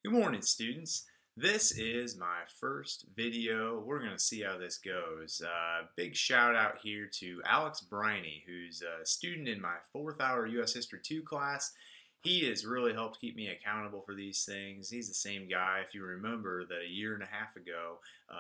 Good morning, students. This is my first video. We're going to see how this goes. Big shout out here to Alex Briney, who's a student in my 4th hour U.S. History 2 class. He has really helped keep me accountable for these things. He's the same guy, if you remember, that a year and a half ago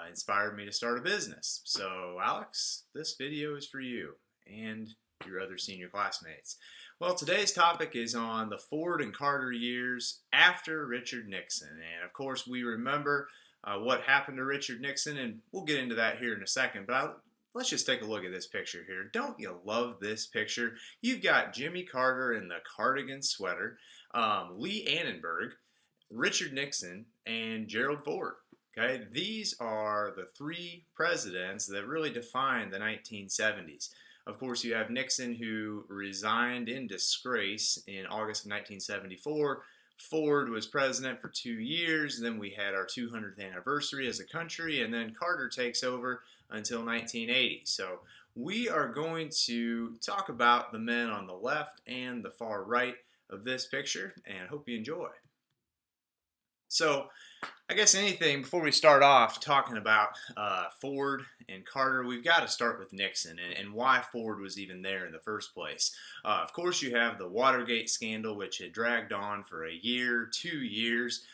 inspired me to start a business. So, Alex, this video is for you and your other senior classmates. Well, today's topic is on the Ford and Carter years after Richard Nixon. And of course, we remember what happened to Richard Nixon, and we'll get into that here in a second. But let's just take a look at this picture here. Don't you love this picture? You've got Jimmy Carter in the cardigan sweater, Lee Annenberg, Richard Nixon, and Gerald Ford. Okay, these are the three presidents that really defined the 1970s. Of course, you have Nixon, who resigned in disgrace in August of 1974. Ford was president for 2 years. Then we had our 200th anniversary as a country, and then Carter takes over until 1980. So we are going to talk about the men on the left and the far right of this picture, and I hope you enjoy. So I guess before we start off talking about Ford and Carter, we've got to start with Nixon and why Ford was even there in the first place. Of course, you have the Watergate scandal, which had dragged on for a year, 2 years.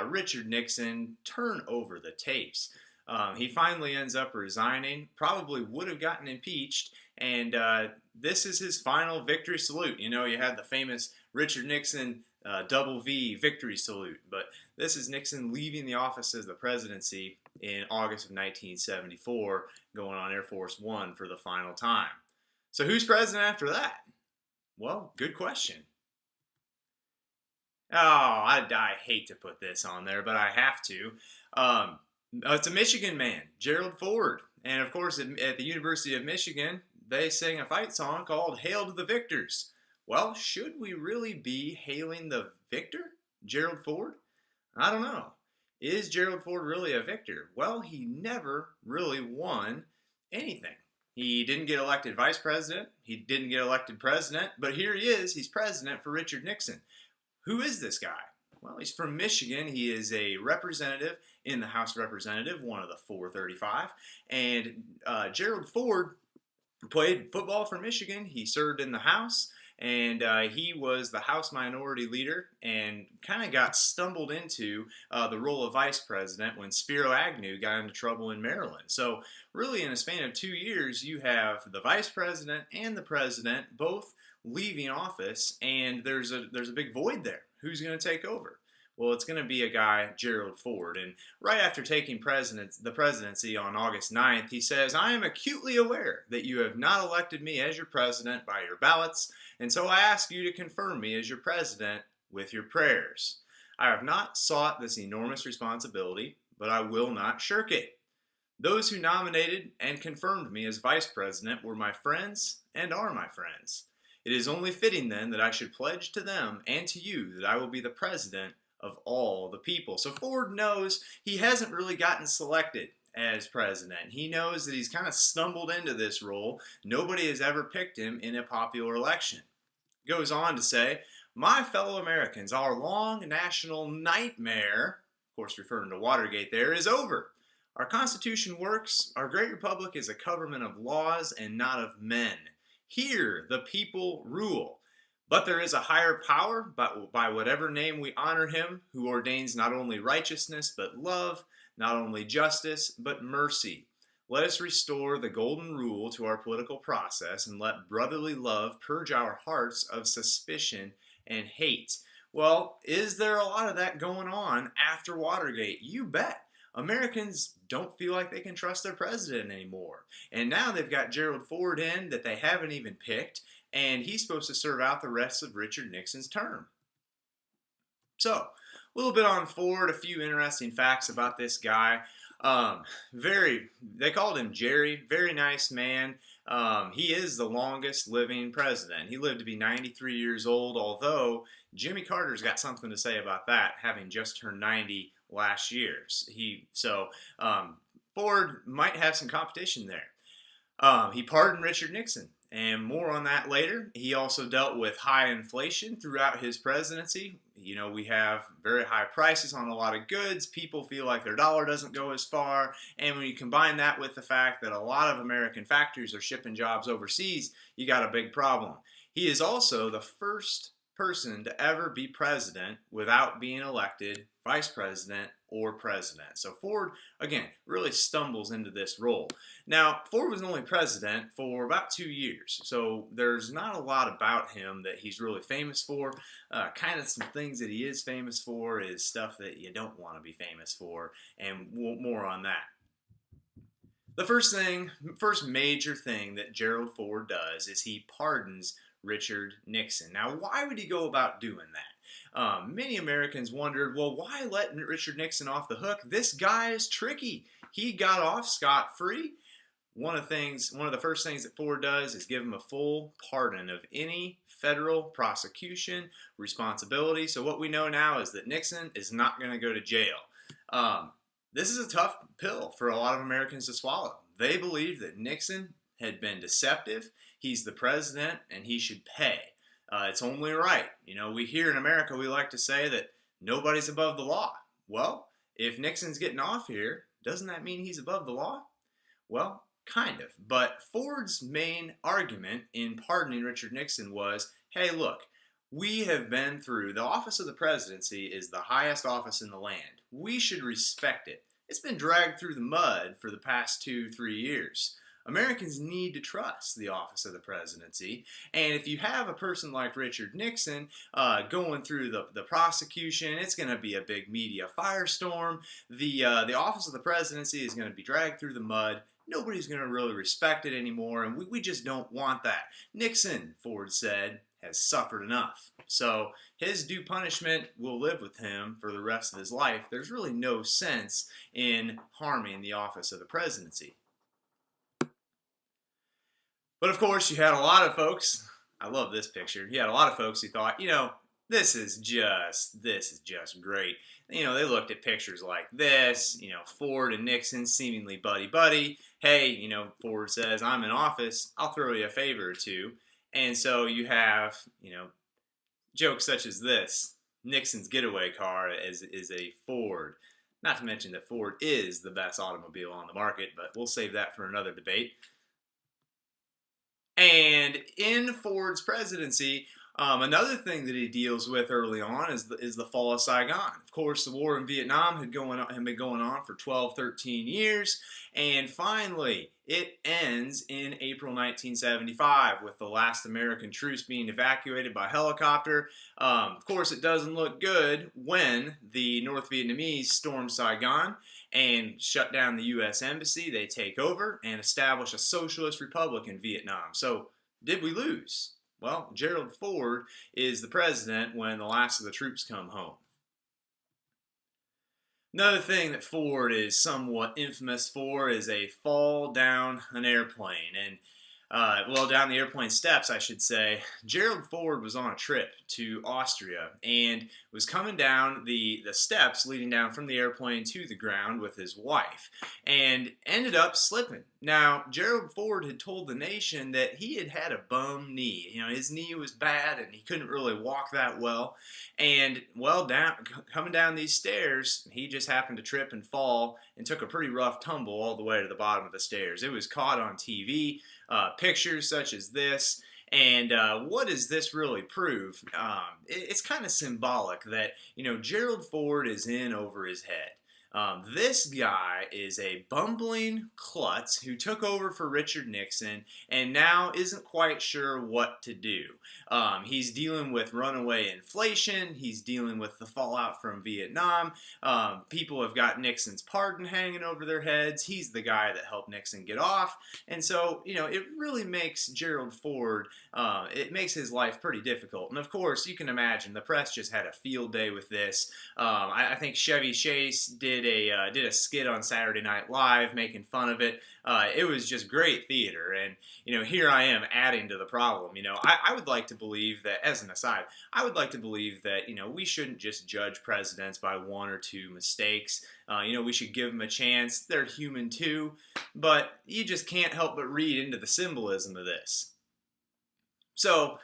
Richard Nixon turned over the tapes. He finally ends up resigning, probably would have gotten impeached, and this is his final victory salute. You know, you had the famous Richard Nixon double V victory salute, but this is Nixon leaving the office as the presidency in August of 1974, going on Air Force One for the final time. So who's president after that? Well, good question. Oh, I hate to put this on there, but I have to. It's a Michigan man, Gerald Ford. And of course, at the University of Michigan, they sang a fight song called Hail to the Victors. Well, should we really be hailing the victor, Gerald Ford? I don't know. Is Gerald Ford really a victor? Well, he never really won anything. He didn't get elected vice president. He didn't get elected president. But here he is. He's president for Richard Nixon. Who is this guy? Well, he's from Michigan. He is a representative in the House of Representatives, one of the 435. And Gerald Ford played football for Michigan. He served in the House. And he was the House Minority Leader and kind of got stumbled into the role of Vice President when Spiro Agnew got into trouble in Maryland. So really in a span of 2 years, you have the Vice President and the President both leaving office, and there's a big void there. Who's going to take over? Well, it's going to be a guy, Gerald Ford. And right after taking the presidency on August 9th, he says, "I am acutely aware that you have not elected me as your president by your ballots, and so I ask you to confirm me as your president with your prayers. I have not sought this enormous responsibility, but I will not shirk it. Those who nominated and confirmed me as vice president were my friends and are my friends. It is only fitting then that I should pledge to them and to you that I will be the president of all the people." So Ford knows he hasn't really gotten selected as president. He knows that he's kind of stumbled into this role. Nobody has ever picked him in a popular election. He goes on to say, "My fellow Americans, our long national nightmare," of course referring to Watergate there, "is over. Our Constitution works. Our great republic is a government of laws and not of men. Here the people rule. But there is a higher power, by whatever name we honor him, who ordains not only righteousness but love, not only justice but mercy. Let us restore the golden rule to our political process and let brotherly love purge our hearts of suspicion and hate." Well, is there a lot of that going on after Watergate? You bet. Americans don't feel like they can trust their president anymore. And now they've got Gerald Ford in that they haven't even picked, and he's supposed to serve out the rest of Richard Nixon's term. So, a little bit on Ford, a few interesting facts about this guy. They called him Jerry, very nice man. He is the longest living president. He lived to be 93 years old, although Jimmy Carter's got something to say about that, having just turned 90 last year. Ford might have some competition there. He pardoned Richard Nixon, and more on that later. He also dealt with high inflation throughout his presidency. We have very high prices on a lot of goods. People feel like their dollar doesn't go as far. And when you combine that with the fact that a lot of American factories are shipping jobs overseas, you got a big problem. He is also the first person to ever be president without being elected vice president or president. So Ford, again, really stumbles into this role. Now, Ford was only president for about 2 years, so there's not a lot about him that he's really famous for. Kind of some things that he is famous for is stuff that you don't want to be famous for, and more on that. The first major thing that Gerald Ford does is he pardons Richard Nixon. Now, why would he go about doing that? Many Americans wondered, well, why let Richard Nixon off the hook? This guy is tricky. He got off scot-free. One of the first things that Ford does is give him a full pardon of any federal prosecution responsibility. So what we know now is that Nixon is not going to go to jail. This is a tough pill for a lot of Americans to swallow. They believe that Nixon had been deceptive. He's the president and he should pay. It's only right. We here in America, we like to say that nobody's above the law. Well, if Nixon's getting off here, doesn't that mean he's above the law? Well, kind of. But Ford's main argument in pardoning Richard Nixon was, hey, look, we have been through, the office of the presidency is the highest office in the land. We should respect it. It's been dragged through the mud for the past 2-3 years. Americans need to trust the office of the presidency, and if you have a person like Richard Nixon going through the prosecution, it's going to be a big media firestorm. The office of the presidency is going to be dragged through the mud. Nobody's going to really respect it anymore, and we just don't want that. Nixon, Ford said, has suffered enough. So his due punishment will live with him for the rest of his life. There's really no sense in harming the office of the presidency. But of course, you had a lot of folks, I love this picture, you had a lot of folks who thought, this is just great. They looked at pictures like this, Ford and Nixon seemingly buddy-buddy. Hey, Ford says, I'm in office, I'll throw you a favor or two. And so you have, jokes such as this. Nixon's getaway car is a Ford. Not to mention that Ford is the best automobile on the market, but we'll save that for another debate. And in Ford's presidency, another thing that he deals with early on is the fall of Saigon. Of course, the war in Vietnam had been going on for 12, 13 years, and finally it ends in April 1975 with the last American troops being evacuated by helicopter. Of course, it doesn't look good when the North Vietnamese storm Saigon and shut down the U.S. Embassy. They take over and establish a socialist republic in Vietnam. So, did we lose? Well, Gerald Ford is the president when the last of the troops come home. Another thing that Ford is somewhat infamous for is a fall down an airplane. And down the airplane steps, I should say. Gerald Ford was on a trip to Austria and was coming down the steps leading down from the airplane to the ground with his wife and ended up slipping. Now, Gerald Ford had told the nation that he had a bum knee. His knee was bad and he couldn't really walk that well. And, coming down these stairs, he just happened to trip and fall and took a pretty rough tumble all the way to the bottom of the stairs. It was caught on TV. Pictures such as this, and what does this really prove? It's kind of symbolic that Gerald Ford is in over his head. This guy is a bumbling klutz who took over for Richard Nixon and now isn't quite sure what to do. He's dealing with runaway inflation. He's dealing with the fallout from Vietnam. People have got Nixon's pardon hanging over their heads. He's the guy that helped Nixon get off. And so, it really makes Gerald Ford, it makes his life pretty difficult. And of course, you can imagine the press just had a field day with this. I think Chevy Chase did a skit on Saturday Night Live making fun of it. It was just great theater, and here I am adding to the problem. I would like to believe that, as an aside, I would like to believe that we shouldn't just judge presidents by one or two mistakes. We should give them a chance. They're human too, but you just can't help but read into the symbolism of this. So,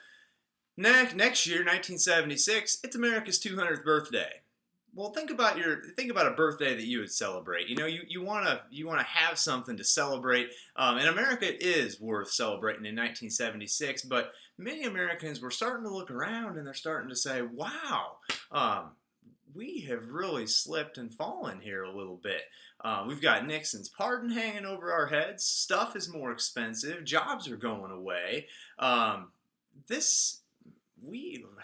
Next year, 1976, it's America's 200th birthday. Well, think about a birthday that you would celebrate. You know, you wanna have something to celebrate, and America is worth celebrating in 1976. But many Americans were starting to look around and they're starting to say, "Wow, um, we have really slipped and fallen here a little bit. We've got Nixon's pardon hanging over our heads. Stuff is more expensive. Jobs are going away. Um, this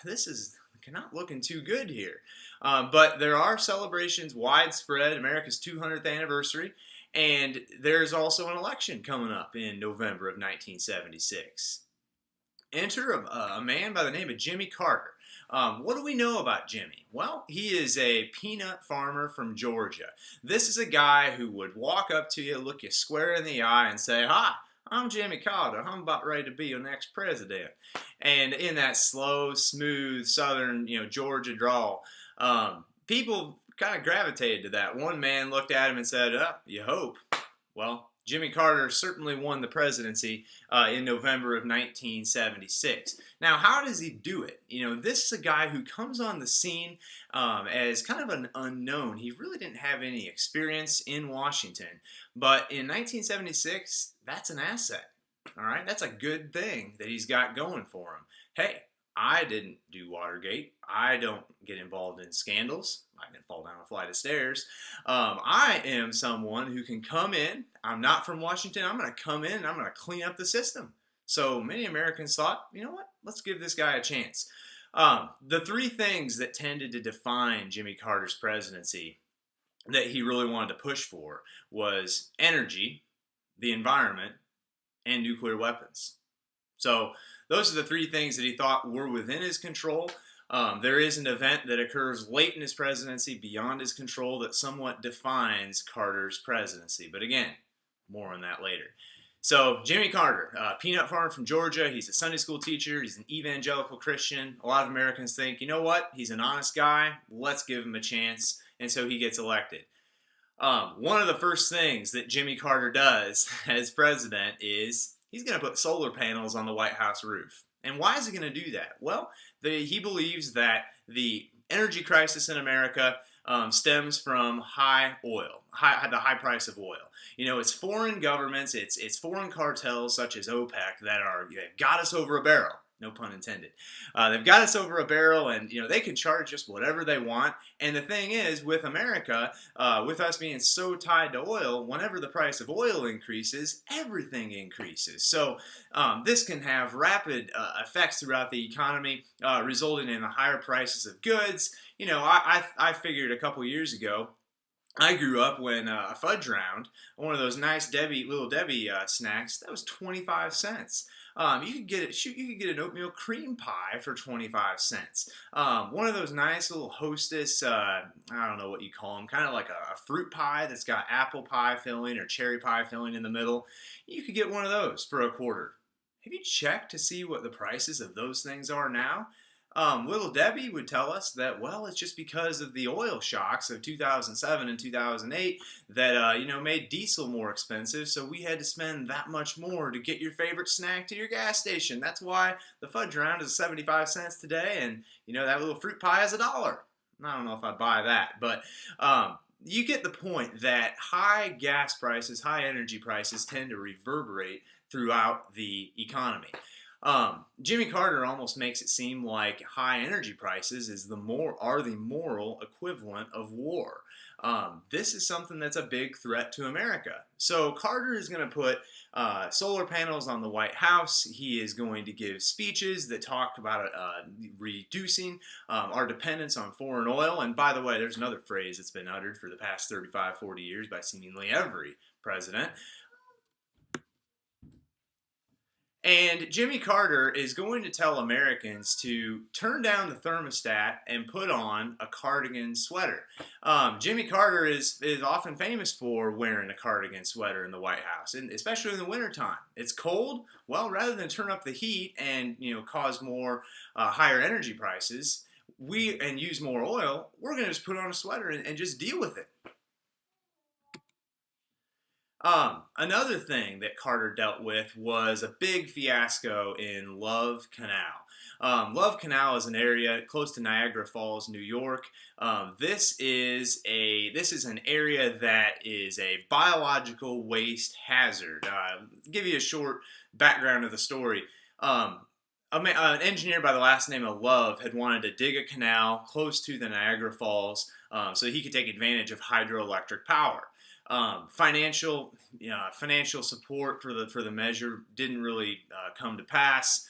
this is not looking too good here." But there are celebrations widespread, America's 200th anniversary, and there's also an election coming up in November of 1976. Enter a man by the name of Jimmy Carter. What do we know about Jimmy? Well, he is a peanut farmer from Georgia. This is a guy who would walk up to you, look you square in the eye, and say, "Hi, I'm Jimmy Carter. I'm about ready to be your next president." And in that slow, smooth, southern, Georgia drawl, people kind of gravitated to that. One man looked at him and said, "You hope." Well, Jimmy Carter certainly won the presidency in November of 1976. Now, how does he do it? This is a guy who comes on the scene as kind of an unknown. He really didn't have any experience in Washington. But in 1976, that's an asset. All right, that's a good thing that he's got going for him. Hey, I didn't do Watergate. I don't get involved in scandals. I didn't fall down a flight of stairs. I am someone who can come in. I'm not from Washington. I'm going to come in and I'm going to clean up the system. So many Americans thought, you know what? Let's give this guy a chance. The three things that tended to define Jimmy Carter's presidency that he really wanted to push for was energy, the environment, and nuclear weapons. So those are the three things that he thought were within his control. There is an event that occurs late in his presidency beyond his control that somewhat defines Carter's presidency. But again, more on that later. So Jimmy Carter, peanut farmer from Georgia. He's a Sunday school teacher. He's an evangelical Christian. A lot of Americans think, you know what? He's an honest guy. Let's give him a chance. And so he gets elected. One of the first things that Jimmy Carter does as president is he's going to put solar panels on the White House roof. And why is he going to do that? Well, he believes that the energy crisis in America stems from high oil, the high price of oil. It's foreign governments, it's foreign cartels such as OPEC that they've got us over a barrel. No pun intended. They've got us over a barrel, and they can charge us whatever they want. And the thing is, with America, with us being so tied to oil, whenever the price of oil increases, everything increases. So this can have rapid effects throughout the economy, resulting in the higher prices of goods. I figured a couple years ago. I grew up when a fudge round, one of those nice Little Debbie snacks, that was 25 cents. You could get it. You could get an oatmeal cream pie for 25 cents. One of those nice little Hostess, I don't know what you call them, kind of like a fruit pie that's got apple pie filling or cherry pie filling in the middle. You could get one of those for a quarter. Have you checked to see what the prices of those things are now? Little Debbie would tell us that, well, it's just because of the oil shocks of 2007 and 2008 that, made diesel more expensive, so we had to spend that much more to get your favorite snack to your gas station. That's why the fudge round is 75 cents today, and, that little fruit pie is $1. I don't know if I'd buy that, but you get the point that high gas prices, high energy prices tend to reverberate throughout the economy. Jimmy Carter almost makes it seem like high energy prices are the moral equivalent of war. This is something that's a big threat to America. So Carter is going to put solar panels on the White House. He is going to give speeches that talk about reducing our dependence on foreign oil. And by the way, there's another phrase that's been uttered for the past 35, 40 years by seemingly every president. And Jimmy Carter is going to tell Americans to turn down the thermostat and put on a cardigan sweater. Jimmy Carter is often famous for wearing a cardigan sweater in the White House, and especially in the wintertime. It's cold. Well, rather than turn up the heat and cause more higher energy prices, and use more oil, we're going to just put on a sweater and just deal with it. Another thing that Carter dealt with was a big fiasco in Love Canal. Love Canal is an area close to Niagara Falls, New York. This is an area that is a biological waste hazard. Give you a short background of the story. An engineer by the last name of Love had wanted to dig a canal close to the Niagara Falls so he could take advantage of hydroelectric power. Financial support for the measure didn't really come to pass.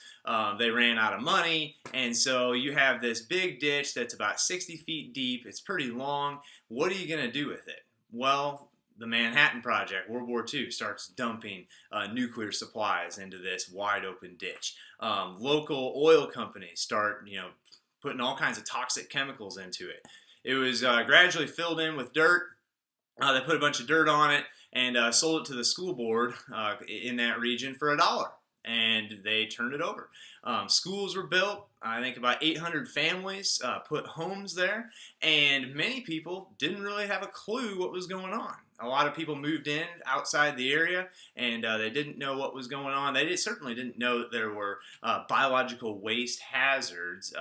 They ran out of money, and so you have this big ditch that's about 60 feet deep. It's pretty long. What are you going to do with it? Well, the Manhattan Project, World War II, starts dumping nuclear supplies into this wide open ditch. Local oil companies start, putting all kinds of toxic chemicals into it. It was gradually filled in with dirt. They put a bunch of dirt on it and sold it to the school board in that region for $1, and they turned it over. Schools were built. I think about 800 families put homes there, and many people didn't really have a clue what was going on. A lot of people moved in outside the area, and they didn't know what was going on. They certainly didn't know that there were biological waste hazards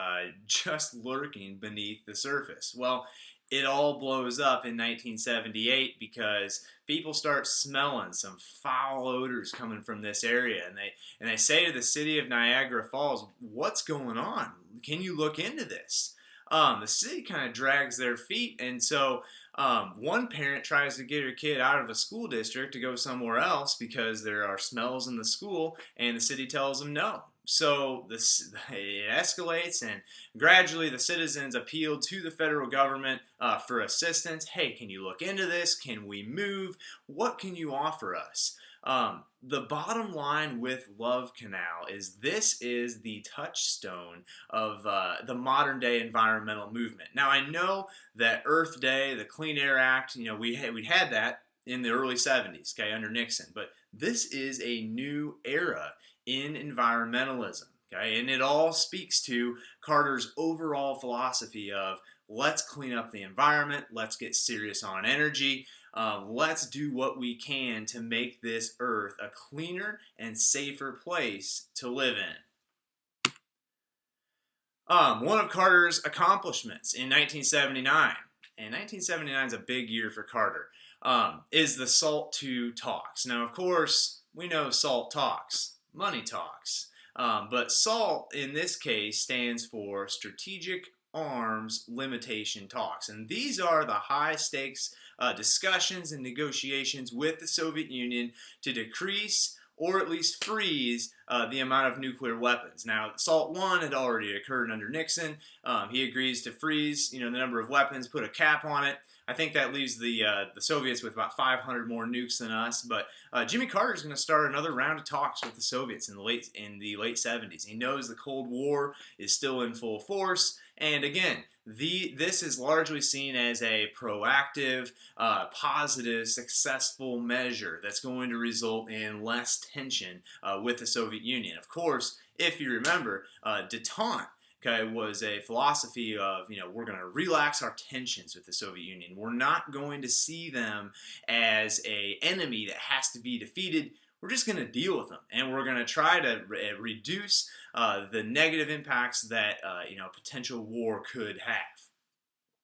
just lurking beneath the surface. Well, it all blows up in 1978 because people start smelling some foul odors coming from this area, and they say to the city of Niagara Falls, "What's going on? Can you look into this?" The city kind of drags their feet, and so one parent tries to get her kid out of a school district to go somewhere else because there are smells in the school, and the city tells them no. So it escalates, and gradually the citizens appealed to the federal government for assistance. Hey, can you look into this? Can we move? What can you offer us? The bottom line with Love Canal is this is the touchstone of the modern day environmental movement. Now, I know that Earth Day, the Clean Air Act, we had that in the early 70s, okay, under Nixon, but this is a new era in environmentalism, okay, and it all speaks to Carter's overall philosophy of let's clean up the environment, let's get serious on energy, let's do what we can to make this earth a cleaner and safer place to live in. One of Carter's accomplishments in 1979, and 1979 is a big year for Carter, is the SALT II talks. Now, of course, we know SALT talks. Money talks. But SALT in this case stands for Strategic Arms Limitation Talks. And these are the high stakes discussions and negotiations with the Soviet Union to decrease or at least freeze the amount of nuclear weapons. Now, SALT I had already occurred under Nixon. He agrees to freeze the number of weapons, put a cap on it. I think that leaves the Soviets with about 500 more nukes than us. But Jimmy Carter is going to start another round of talks with the Soviets in the late 70s. He knows the Cold War is still in full force, and again, this is largely seen as a proactive, positive, successful measure that's going to result in less tension with the Soviet Union. Of course, if you remember, détente. Okay, was a philosophy of, we're going to relax our tensions with the Soviet Union. We're not going to see them as an enemy that has to be defeated. We're just going to deal with them, and we're going to try to reduce the negative impacts that potential war could have.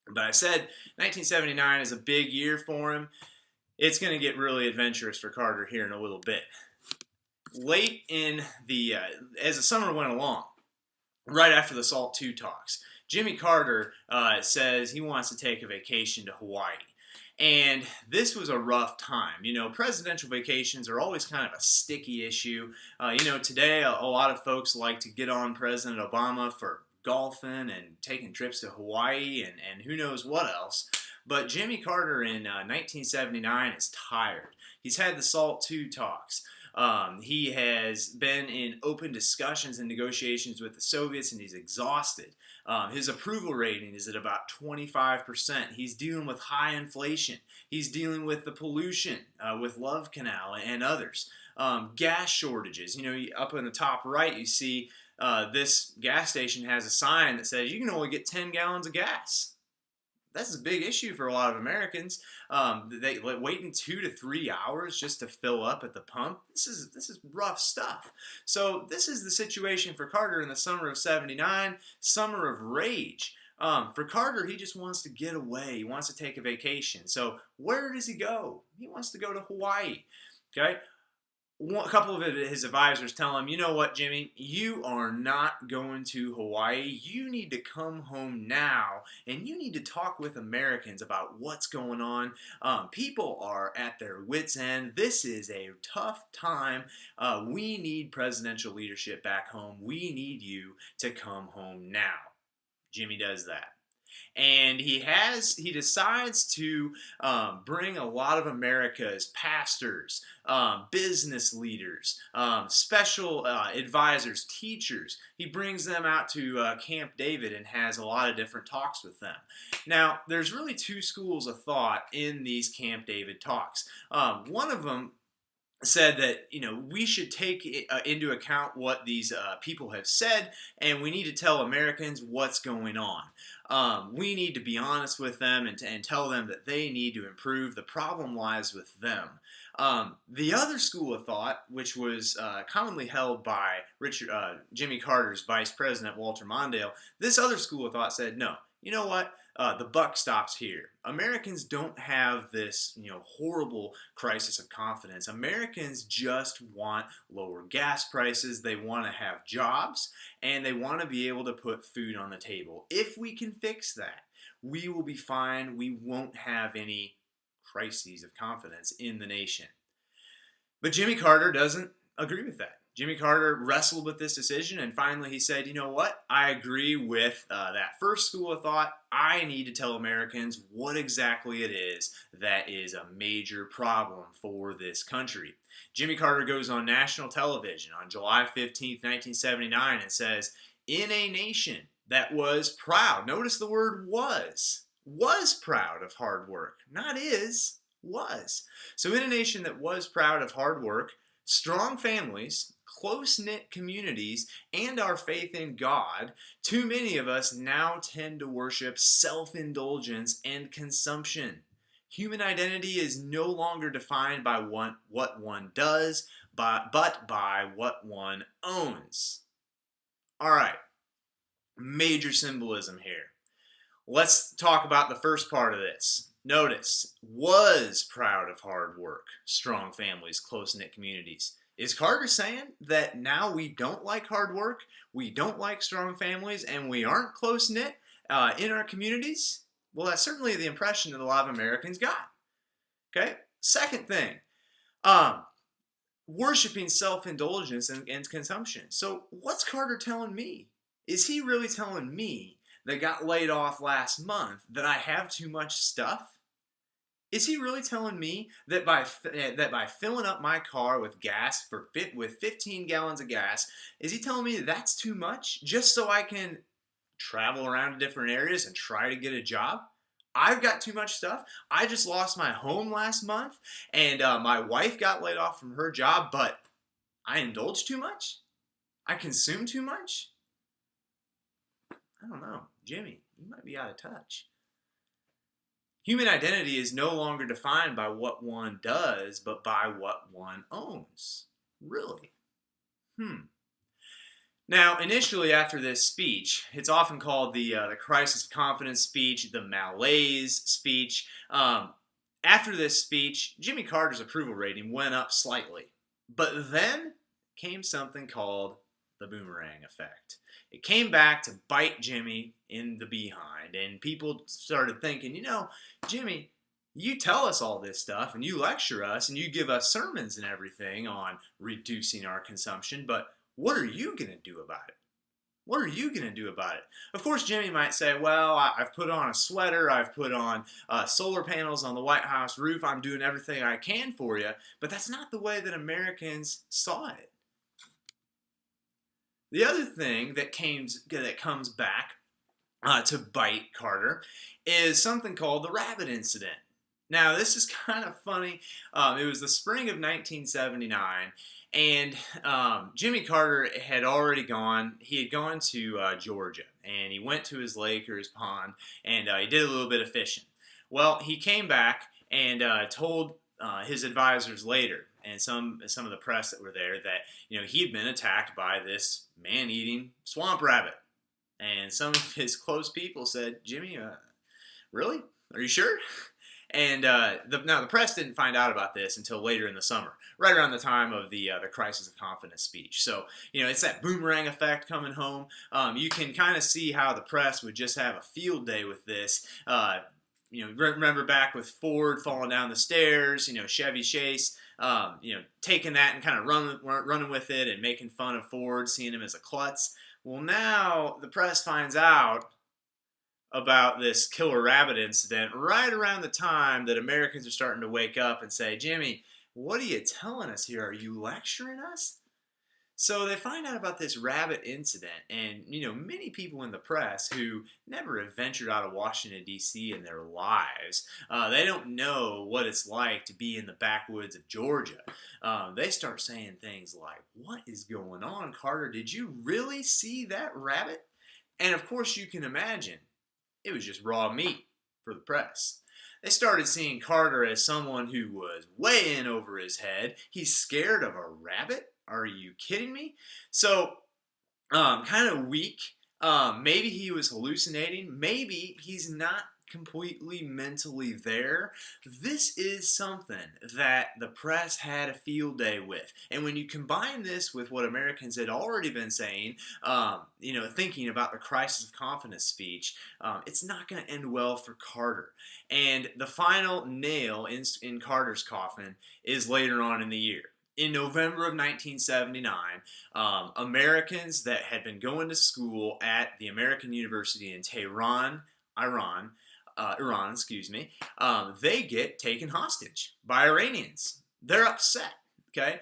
But I said 1979 is a big year for him. It's going to get really adventurous for Carter here in a little bit. Late in as the summer went along, right after the SALT II talks, Jimmy Carter says he wants to take a vacation to Hawaii. And this was a rough time. Presidential vacations are always kind of a sticky issue. Today a lot of folks like to get on President Obama for golfing and taking trips to Hawaii and who knows what else. But Jimmy Carter in 1979 is tired. He's had the SALT II talks. He has been in open discussions and negotiations with the Soviets, and he's exhausted. His approval rating is at about 25%. He's dealing with high inflation. He's dealing with the pollution with Love Canal and others. Gas shortages. Up in the top right, you see this gas station has a sign that says you can only get 10 gallons of gas. That's a big issue for a lot of Americans. They waiting 2 to 3 hours just to fill up at the pump. This is rough stuff. So this is the situation for Carter in the summer of '79, summer of rage. For Carter, he just wants to get away. He wants to take a vacation. So where does he go? He wants to go to Hawaii. Okay. A couple of his advisors tell him, you know what, Jimmy, you are not going to Hawaii. You need to come home now, and you need to talk with Americans about what's going on. People are at their wits' end. This is a tough time. We need presidential leadership back home. We need you to come home now. Jimmy does that. And he decides to bring a lot of America's pastors, business leaders, special advisors, teachers. He brings them out to Camp David and has a lot of different talks with them. Now, there's really two schools of thought in these Camp David talks. One of them said that we should take into account what these people have said, and we need to tell Americans what's going on. We need to be honest with them and tell them that they need to improve. The problem lies with them. The other school of thought, which was commonly held by Jimmy Carter's vice president, Walter Mondale, this other school of thought said, no, you know what? The buck stops here. Americans don't have this, horrible crisis of confidence. Americans just want lower gas prices. They want to have jobs, and they want to be able to put food on the table. If we can fix that, we will be fine. We won't have any crises of confidence in the nation. But Jimmy Carter doesn't agree with that. Jimmy Carter wrestled with this decision, and finally he said, you know what? I agree with that first school of thought. I need to tell Americans what exactly it is that is a major problem for this country. Jimmy Carter goes on national television on July 15th, 1979, and says, in a nation that was proud, notice the word was proud of hard work, not is, was. So in a nation that was proud of hard work, strong families, close-knit communities, and our faith in God, too many of us now tend to worship self-indulgence and consumption. Human identity is no longer defined by what one does, but by what one owns. All right, major symbolism here. Let's talk about the first part of this. Notice, was proud of hard work, strong families, close-knit communities. Is Carter saying that now we don't like hard work, we don't like strong families, and we aren't close-knit in our communities? Well, that's certainly the impression that a lot of Americans got. Okay? Second thing, worshiping self-indulgence and consumption. So what's Carter telling me? Is he really telling me that got laid off last month that I have too much stuff? Is he really telling me that by filling up my car with gas with 15 gallons of gas, is he telling me that that's too much just so I can travel around to different areas and try to get a job? I've got too much stuff. I just lost my home last month, and my wife got laid off from her job, but I indulge too much? I consume too much? I don't know. Jimmy, you might be out of touch. Human identity is no longer defined by what one does, but by what one owns. Really? Now, initially after this speech, it's often called the crisis of confidence speech, the malaise speech. After this speech, Jimmy Carter's approval rating went up slightly. But then came something called the boomerang effect. It came back to bite Jimmy in the behind, and people started thinking, Jimmy, you tell us all this stuff, and you lecture us, and you give us sermons and everything on reducing our consumption, but what are you going to do about it? What are you going to do about it? Of course, Jimmy might say, well, I've put on a sweater, I've put on solar panels on the White House roof, I'm doing everything I can for you, but that's not the way that Americans saw it. The other thing that comes back to bite Carter is something called the rabbit incident. Now, this is kind of funny. It was the spring of 1979, and Jimmy Carter had already gone. He had gone to Georgia, and he went to his lake or his pond, and he did a little bit of fishing. Well, he came back and told his advisors later, and some of the press that were there, that he had been attacked by this man-eating swamp rabbit. And some of his close people said, "Jimmy, really? Are you sure?" And now the press didn't find out about this until later in the summer, right around the time of the crisis of confidence speech. So it's that boomerang effect coming home. You can kind of see how the press would just have a field day with this. Remember back with Ford falling down the stairs. Chevy Chase. Taking that and kind of running with it and making fun of Ford, seeing him as a klutz. Well, now the press finds out about this killer rabbit incident right around the time that Americans are starting to wake up and say, "Jimmy, what are you telling us here? Are you lecturing us?" So they find out about this rabbit incident, and many people in the press who never have ventured out of Washington, D.C. in their lives, they don't know what it's like to be in the backwoods of Georgia. They start saying things like, "What is going on, Carter? Did you really see that rabbit?" And of course you can imagine, it was just raw meat for the press. They started seeing Carter as someone who was way in over his head. He's scared of a rabbit? Are you kidding me? So, kind of weak. Maybe he was hallucinating. Maybe he's not completely mentally there. This is something that the press had a field day with. And when you combine this with what Americans had already been saying, thinking about the crisis of confidence speech, it's not going to end well for Carter. And the final nail in Carter's coffin is later on in the year. In November of 1979, Americans that had been going to school at the American University in Tehran, Iran, they get taken hostage by Iranians. They're upset, okay?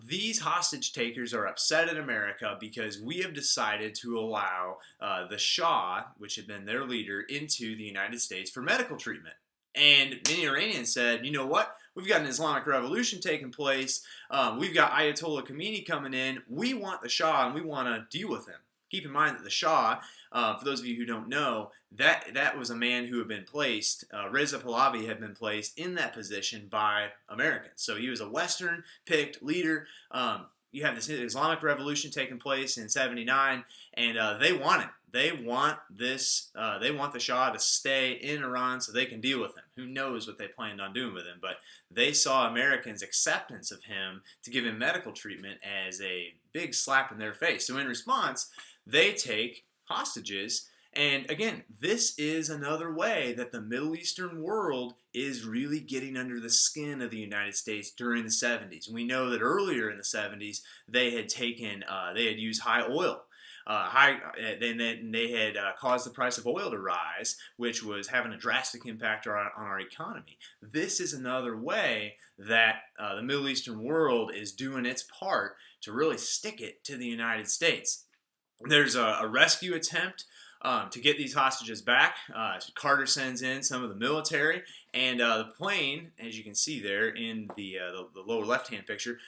These hostage takers are upset at America because we have decided to allow the Shah, which had been their leader, into the United States for medical treatment. And many Iranians said, "You know what? We've got an Islamic revolution taking place. We've got Ayatollah Khomeini coming in. We want the Shah, and we want to deal with him." Keep in mind that the Shah, for those of you who don't know, that was a man who had been placed, Reza Pahlavi had been placed in that position by Americans. So he was a Western-picked leader. You have this Islamic revolution taking place in '79, and they want it. They want this. They want the Shah to stay in Iran so they can deal with him. Who knows what they planned on doing with him? But they saw Americans' acceptance of him to give him medical treatment as a big slap in their face. So in response, they take hostages. And again, this is another way that the Middle Eastern world is really getting under the skin of the United States during the 70s. We know that earlier in the 70s, they had used high oil. They had caused the price of oil to rise, which was having a drastic impact on our economy. This is another way that the Middle Eastern world is doing its part to really stick it to the United States. There's a rescue attempt to get these hostages back. Carter sends in some of the military, and the plane, as you can see there in the lower left-hand picture,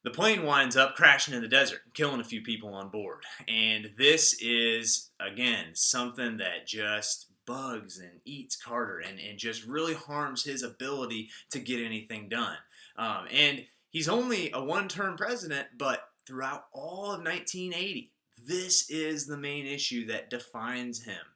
the plane winds up crashing in the desert, killing a few people on board. And this is, again, something that just bugs and eats Carter and just really harms his ability to get anything done. And he's only a one-term president, but throughout all of 1980, this is the main issue that defines him.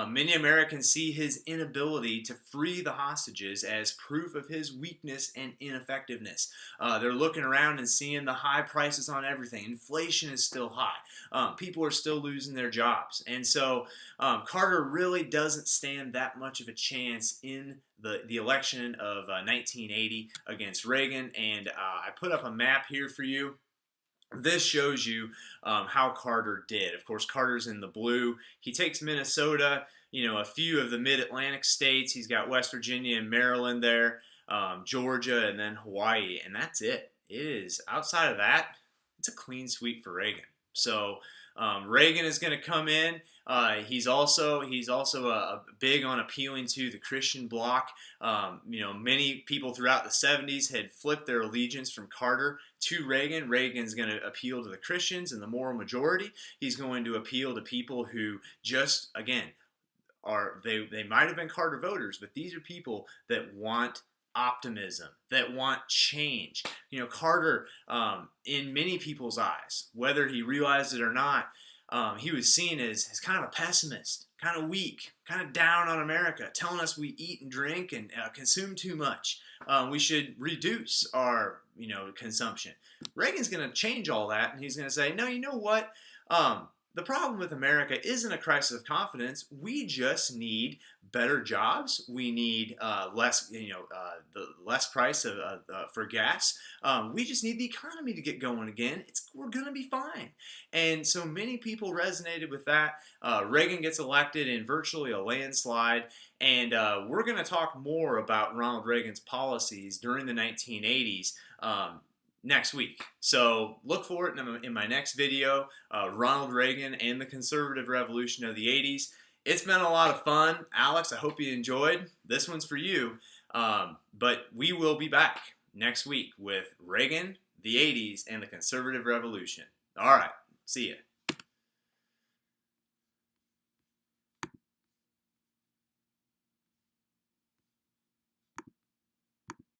Many Americans see his inability to free the hostages as proof of his weakness and ineffectiveness. They're looking around and seeing the high prices on everything. Inflation is still high. People are still losing their jobs. And so Carter really doesn't stand that much of a chance in the election of 1980 against Reagan. And I put up a map here for you. This shows you how Carter did. Of course, Carter's in the blue. He takes Minnesota, a few of the mid-Atlantic states. He's got West Virginia and Maryland there, Georgia, and then Hawaii, and that's it. It is, outside of that, it's a clean sweep for Reagan. So Reagan is going to come in. He's also big on appealing to the Christian bloc. Many people throughout the 70s had flipped their allegiance from Carter to Reagan. Reagan's going to appeal to the Christians and the moral majority. He's going to appeal to people who just, again, they might have been Carter voters, but these are people that want optimism, that want change. Carter, in many people's eyes, whether he realized it or not, he was seen as kind of a pessimist, kind of weak, kind of down on America, telling us we eat and drink and consume too much. We should reduce our consumption. Reagan's going to change all that, and he's going to say, no, you know what? The problem with America isn't a crisis of confidence. We just need better jobs. We need less price for gas. We just need the economy to get going again. We're going to be fine. And so many people resonated with that. Reagan gets elected in virtually a landslide. And we're going to talk more about Ronald Reagan's policies during the 1980s. Next week. So look for it in my next video, Ronald Reagan and the Conservative Revolution of the 80s. It's been a lot of fun. Alex, I hope you enjoyed. This one's for you. But we will be back next week with Reagan, the 80s, and the Conservative Revolution. All right. See ya.